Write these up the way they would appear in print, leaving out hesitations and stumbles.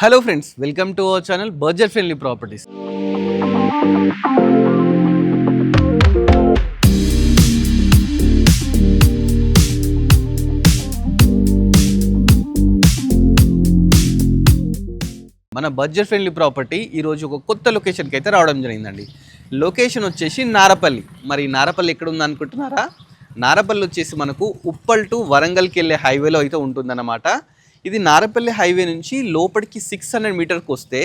Hello friends, welcome to our channel budget friendly properties. మన budget friendly property ఈరోజు ఒక కొత్త లొకేషన్కి అయితే రావడం జరిగిందండి. లొకేషన్ వచ్చేసి నారపల్లి. మరి నారపల్లి ఎక్కడ ఉంది అనుకుంటున్నారా? నారపల్లి వచ్చేసి మనకు ఉప్పల్ టు వరంగల్కి వెళ్ళే హైవేలో అయితే ఉంటుందన్నమాట. ఇది నారపల్లి హైవే నుంచి లోపలికి 600 మీటర్కి వస్తే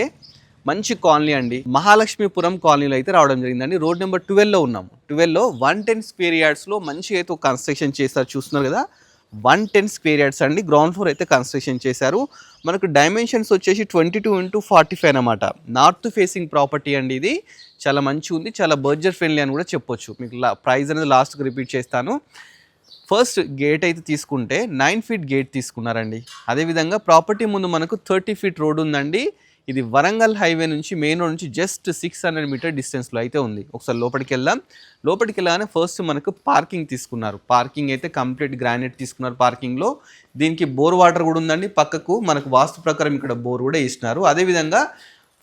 మంచి కాలనీ అండి. మహాలక్ష్మీపురం కాలనీలో అయితే రావడం జరిగిందండి. రోడ్ నెంబర్ 12లో ఉన్నాము. 12లో 110 స్క్వేర్ యార్డ్స్లో మంచి అయితే కన్స్ట్రక్షన్ చేస్తారు. చూస్తున్నారు కదా, 110 స్క్వేర్ యార్డ్స్ అండి. గ్రౌండ్ ఫ్లోర్ అయితే కన్స్ట్రక్షన్ చేశారు. మనకు డైమెన్షన్స్ వచ్చేసి 22x45 అనమాట. నార్త్ ఫేసింగ్ ప్రాపర్టీ అండి. ఇది చాలా మంచిగా ఉంది, చాలా బడ్జెట్ ఫ్రెండ్లీ అని కూడా చెప్పొచ్చు. మీకు ప్రైస్ అనేది లాస్ట్కి రిపీట్ చేస్తాను. ఫస్ట్ గేట్ అయితే తీసుకుంటే 9 ఫీట్ గేట్ తీసుకున్నారండి. అదేవిధంగా ప్రాపర్టీ ముందు మనకు 30 ఫీట్ రోడ్ ఉందండి. ఇది వరంగల్ హైవే నుంచి మెయిన్ రోడ్ నుంచి జస్ట్ 600 మీటర్ డిస్టెన్స్లో అయితే ఉంది. ఒకసారి లోపలికి వెళ్దాం. లోపలికి వెళ్ళగానే ఫస్ట్ మనకు పార్కింగ్ తీసుకున్నారు. పార్కింగ్ అయితే కంప్లీట్ గ్రానైట్ తీసుకున్నారు. పార్కింగ్లో దీనికి బోర్ వాటర్ కూడా ఉందండి. పక్కకు మనకు వాస్తు ప్రకారం ఇక్కడ బోర్ కూడా వేసినారు. అదేవిధంగా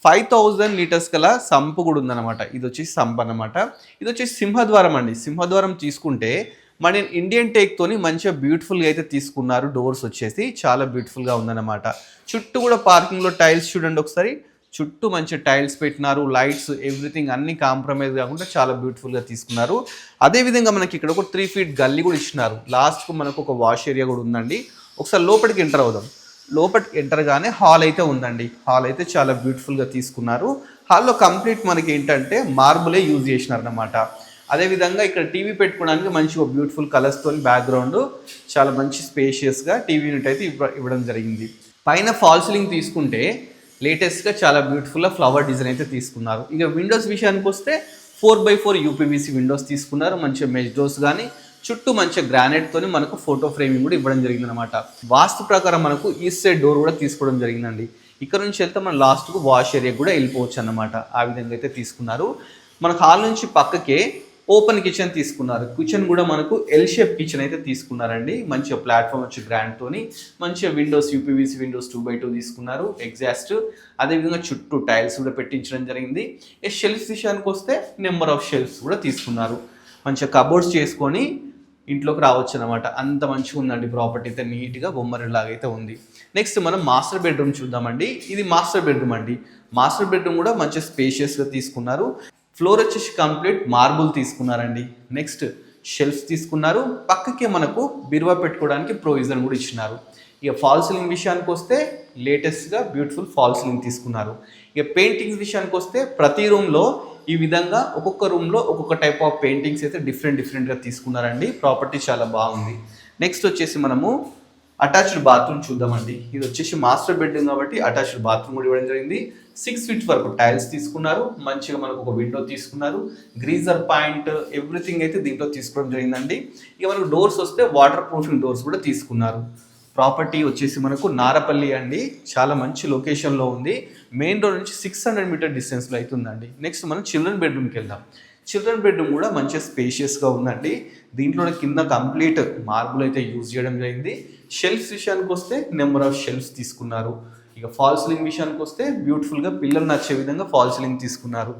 5000 లీటర్స్ గల సంపు కూడా ఉందన్నమాట. ఇది వచ్చేసి సంప్ అనమాట. ఇది వచ్చేసి సింహద్వారం అండి. సింహద్వారం తీసుకుంటే మన ఇండియన్ టేక్తోని మంచిగా బ్యూటిఫుల్గా అయితే తీసుకున్నారు. డోర్స్ వచ్చేసి చాలా బ్యూటిఫుల్గా ఉందన్నమాట. చుట్టూ కూడా పార్కింగ్లో టైల్స్ చూడండి ఒకసారి. చుట్టూ మంచి టైల్స్ పెట్టినారు. లైట్స్ ఎవ్రీథింగ్ అన్ని కాంప్రమైజ్ కాకుండా చాలా బ్యూటిఫుల్గా తీసుకున్నారు. అదేవిధంగా మనకి ఇక్కడ ఒక 3 ఫీట్ గల్లీ కూడా ఇచ్చినారు. లాస్ట్కు మనకు ఒక వాష్ ఏరియా కూడా ఉందండి. ఒకసారి లోపలికి ఎంటర్ అవుదాం. లోపలికి ఎంటర్గానే హాల్ అయితే ఉందండి. హాల్ అయితే చాలా బ్యూటిఫుల్గా తీసుకున్నారు. హాల్లో కంప్లీట్ మనకి ఏంటంటే మార్బులే యూజ్ చేసినారు అన్నమాట. అదేవిధంగా ఇక్కడ టీవీ పెట్టుకోవడానికి మంచి ఒక బ్యూటిఫుల్ కలర్స్తో బ్యాక్గ్రౌండ్ చాలా మంచి స్పేషియస్గా టీవీ యూనిట్ అయితే ఇవ్వడం జరిగింది. పైన ఫాల్ సీలింగ్ తీసుకుంటే లేటెస్ట్గా చాలా బ్యూటిఫుల్గా ఫ్లవర్ డిజైన్ అయితే తీసుకున్నారు. ఇక విండోస్ విషయానికి వస్తే 4x4 యూపీవీసీ విండోస్ తీసుకున్నారు. మంచిగా మెష్ డోర్స్ కానీ చుట్టూ మంచిగా గ్రానైట్తోని మనకు ఫోటో ఫ్రేమింగ్ కూడా ఇవ్వడం జరిగింది అనమాట. వాస్తు ప్రకారం మనకు ఈస్ట్ సైడ్ డోర్ కూడా తీసుకోవడం జరిగిందండి. ఇక్కడ నుంచి వెళ్తే మనం లాస్ట్కు వాష్ ఏరియా కూడా వెళ్ళిపోవచ్చు అన్నమాట. ఆ విధంగా అయితే తీసుకున్నారు. మన హాల్ నుంచి పక్కకే ఓపెన్ కిచెన్ తీసుకున్నారు. కిచెన్ కూడా మనకు ఎల్ షేప్ కిచెన్ అయితే తీసుకున్నారండి. మంచిగా ప్లాట్ఫామ్ వచ్చి గ్రాండ్తోని మంచిగా విండోస్ యూపీవీసీ విండోస్ 2x2 తీసుకున్నారు. ఎగ్జాస్ట్ అదేవిధంగా చుట్టూ టైల్స్ కూడా పెట్టించడం జరిగింది. షెల్ఫ్స్ విషయానికి వస్తే నెంబర్ ఆఫ్ షెల్ఫ్స్ కూడా తీసుకున్నారు. మంచిగా కబోర్డ్స్ చేసుకొని ఇంట్లోకి రావచ్చు అనమాట. అంత మంచిగా ఉందండి. ప్రాపర్టీ అయితే నీట్గా బొమ్మరిలాగా అయితే ఉంది. నెక్స్ట్ మనం మాస్టర్ బెడ్రూమ్ చూద్దామండి. ఇది మాస్టర్ బెడ్రూమ్ అండి. మాస్టర్ బెడ్రూమ్ కూడా మంచిగా స్పేషియస్గా తీసుకున్నారు. ఫ్లోర్ వచ్చేసి కంప్లీట్ మార్బుల్ తీసుకున్నారండి. నెక్స్ట్ షెల్ఫ్స్ తీసుకున్నారు. పక్కకే మనకు బిరువా పెట్టుకోవడానికి ప్రొవిజన్ కూడా ఇచ్చినారు. ఇక ఫాల్ సీలింగ్ విషయానికి వస్తే లేటెస్ట్గా బ్యూటిఫుల్ ఫాల్ సీలింగ్ తీసుకున్నారు. ఇక పెయింటింగ్స్ విషయానికి వస్తే ప్రతి రూమ్లో ఈ విధంగా ఒక్కొక్క రూమ్లో ఒక్కొక్క టైప్ ఆఫ్ పెయింటింగ్స్ అయితే డిఫరెంట్గా తీసుకున్నారండి. ప్రాపర్టీ చాలా బాగుంది. నెక్స్ట్ వచ్చేసి మనము అటాచ్డ్ బాత్రూమ్ చూద్దామండి. ఇది వచ్చేసి మాస్టర్ బెడ్రూమ్ కాబట్టి అటాచ్డ్ బాత్రూమ్ కూడా ఇవ్వడం జరిగింది. 6 ఫీట్ వరకు టైల్స్ తీసుకున్నారు. మంచిగా మనకు ఒక విండో తీసుకున్నారు. గ్రీజర్ పాయింట్ ఎవ్రీథింగ్ అయితే దీంట్లో తీసుకోవడం జరిగిందండి. ఇక మనకు డోర్స్ వస్తే వాటర్ ప్రూఫింగ్ డోర్స్ కూడా తీసుకున్నారు. ప్రాపర్టీ వచ్చేసి మనకు నారపల్లి అండి. చాలా మంచి లొకేషన్లో ఉంది. మెయిన్ రోడ్ నుంచి 600 మీటర్ డిస్టెన్స్లో అవుతుందండి. నెక్స్ట్ మనం చిల్డ్రన్ బెడ్రూమ్కి వెళ్దాం. చిల్డ్రన్ బెడ్రూమ్ కూడా మంచిగా స్పేషియస్గా ఉందండి. దీంట్లో కింద కంప్లీట్ మార్బుల్ అయితే యూజ్ చేయడం జరిగింది. షెల్ఫ్స్ విషయానికి వస్తే నెంబర్ ఆఫ్ షెల్ఫ్స్ తీసుకున్నారు. ఇక ఫాల్ సీలింగ్ విషయానికి వస్తే బ్యూటిఫుల్గా పిల్లలు నచ్చే విధంగా ఫాల్ సీలింగ్ తీసుకున్నారు.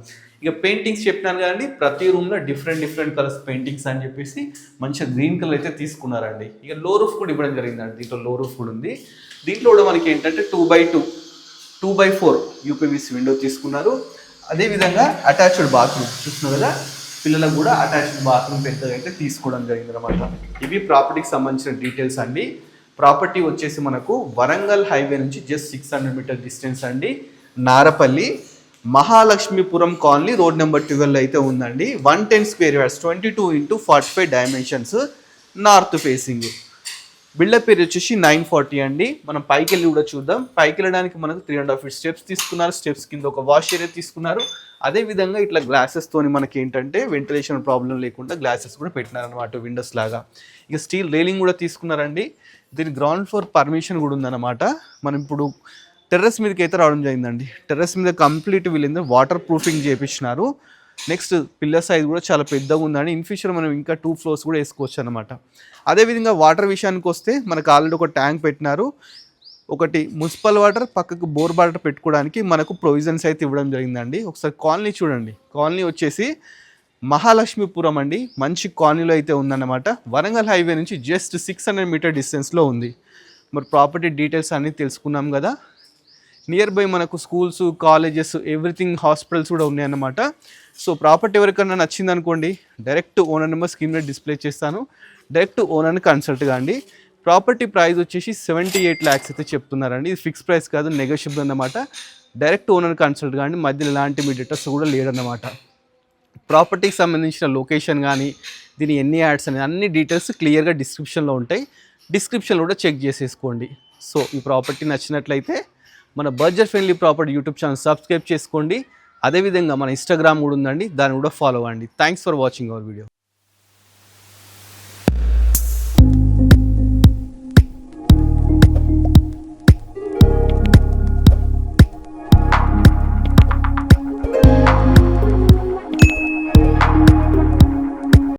ఇక పెయింటింగ్స్ చెప్పినాను కదండి, ప్రతి రూమ్లో డిఫరెంట్ కలర్స్ పెయింటింగ్స్ అని చెప్పేసి మంచిగా గ్రీన్ కలర్ అయితే తీసుకున్నారండి. ఇక లో రూఫ్ కూడా ఇవ్వడం జరిగిందండి. దీంట్లో లో రూఫ్ కూడా ఉంది. దీంట్లో కూడా మనకి ఏంటంటే 2x4 యూపీవీసీ విండో తీసుకున్నారు. అదేవిధంగా అటాచ్డ్ బాత్రూమ్ చూస్తున్నారు కదా, పిల్లలకు కూడా అటాచ్డ్ బాత్రూమ్ పెద్దగా అయితే తీసుకోవడం జరిగింది అనమాట. ఇవి ప్రాపర్టీకి సంబంధించిన డీటెయిల్స్ అండి. ప్రాపర్టీ వచ్చేసి మనకు వరంగల్ హైవే నుంచి జస్ట్ 600 మీటర్ డిస్టెన్స్ అండి. Narapalli Mahalakshmipuram colony road number 12 అయితే ఉందండి. 110 square yards 22x45 dimensions north facing. Buildup పేరు వచ్చేసి 940 అండి. మనం పైకి వెళ్ళి కూడా చూద్దాం. పైకి వెళ్ళడానికి మనకు 3.5 ఫీట్ స్టెప్స్ తీసుకున్నారు. స్టెప్స్ కింద ఒక వాష్ ఏరియా తీసుకున్నారు. అదేవిధంగా ఇట్లా గ్లాసెస్తోని మనకి ఏంటంటే వెంటిలేషన్ ప్రాబ్లం లేకుండా గ్లాసెస్ కూడా పెట్టినారు అనమాట, విండోస్ లాగా. ఇక స్టీల్ రైలింగ్ కూడా తీసుకున్నారండి. దీని గ్రౌండ్ ఫ్లోర్ పర్మిషన్ కూడా ఉందన్నమాట. మనం ఇప్పుడు టెర్రస్ మీదకి అయితే రావడం జరిగిందండి. టెర్రస్ మీద కంప్లీట్ వీళ్ళందరూ వాటర్ ప్రూఫింగ్ చేయించినారు. నెక్స్ట్ పిల్లర్ సైజ్ కూడా చాలా పెద్దగా ఉందండి. ఇన్ ఫ్యూచర్ మనం ఇంకా 2 ఫ్లోర్స్ కూడా వేసుకోవచ్చు అనమాట. అదేవిధంగా వాటర్ విషయానికి వస్తే మనకు ఆల్రెడీ ఒక ట్యాంక్ పెట్టినారు. ఒకటి మున్సిపల్ వాటర్, పక్కకు బోర్ వాటర్ పెట్టుకోవడానికి మనకు ప్రొవిజన్స్ అయితే ఇవ్వడం జరిగిందండి. ఒకసారి కాలనీ చూడండి. కాలనీ వచ్చేసి మహాలక్ష్మీపురం అండి. మంచి కాలనీలో అయితే ఉందన్నమాట. వరంగల్ హైవే నుంచి జస్ట్ 600 మీటర్ డిస్టెన్స్లో ఉంది. మరి ప్రాపర్టీ డీటెయిల్స్ అన్నీ తెలుసుకున్నాం కదా. నియర్ బై మనకు స్కూల్స్, కాలేజెస్, ఎవ్రీథింగ్, హాస్పిటల్స్ కూడా ఉన్నాయన్నమాట. సో ప్రాపర్టీ ఎవరికైనా నచ్చింది అనుకోండి, డైరెక్ట్ ఓనర్ నెంబర్ స్క్రీన్ మీద డిస్ప్లే చేస్తాను. డైరెక్ట్ ఓనర్ని కన్సల్ట్ కాండి. ప్రాపర్టీ ప్రైస్ వచ్చేసి 78 lakhs అయితే చెప్తున్నారండి. ఇది ఫిక్స్ ప్రైస్ కాదు, నెగోషియబుల్ అన్నమాట. డైరెక్ట్ ఓనర్ కన్సల్ట్ కానీ మధ్యలో ఎలాంటి మీ డేటాస్ కూడా లేదన్నమాట. ప్రాపర్టీకి సంబంధించిన లొకేషన్ కానీ, దీని ఎన్ని యాడ్స్ అనేది అన్ని డీటెయిల్స్ క్లియర్గా డిస్క్రిప్షన్లో ఉంటాయి. డిస్క్రిప్షన్లో కూడా చెక్ చేసేసుకోండి. సో ఈ ప్రాపర్టీ నచ్చినట్లయితే మన budget friendly property YouTube channel subscribe చేసుకోండి. అదేవిధంగా మన ఇన్స్టాగ్రామ్ కూడా ఉందండి, దాన్ని కూడా ఫాలో అవ్వండి. Thanks for watching our video.